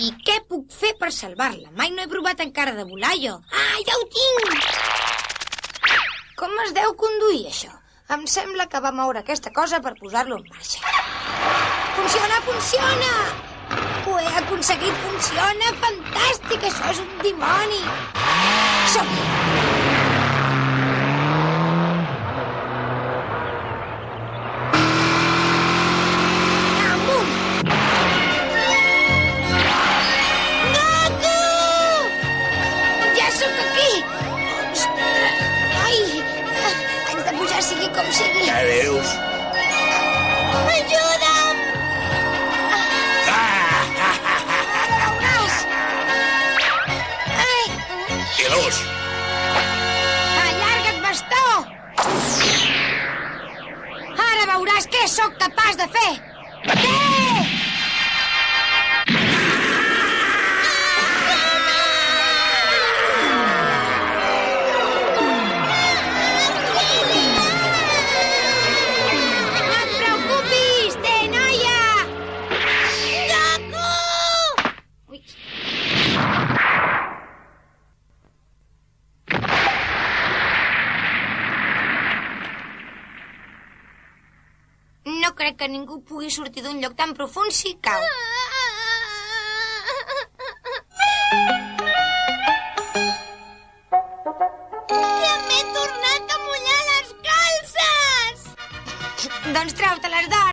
I què puc fer per salvar-la? Mai no he provat encara de volar, jo. Ah, ja ho tinc! Com es deu conduir, això? Em sembla que va moure aquesta cosa per posar-lo en marxa. Funciona, funciona! Ho he aconseguit, funciona! Fantàstic! Això és un dimoni! Som-hi! Sigui com sigui. Ja veus? Ajuda'm! Veuràs! Ai! I l'ús! Allarga't, bastó! Ara veuràs què sóc capaç de fer! Què? No crec que ningú pugui sortir d'un lloc tan profund si cau.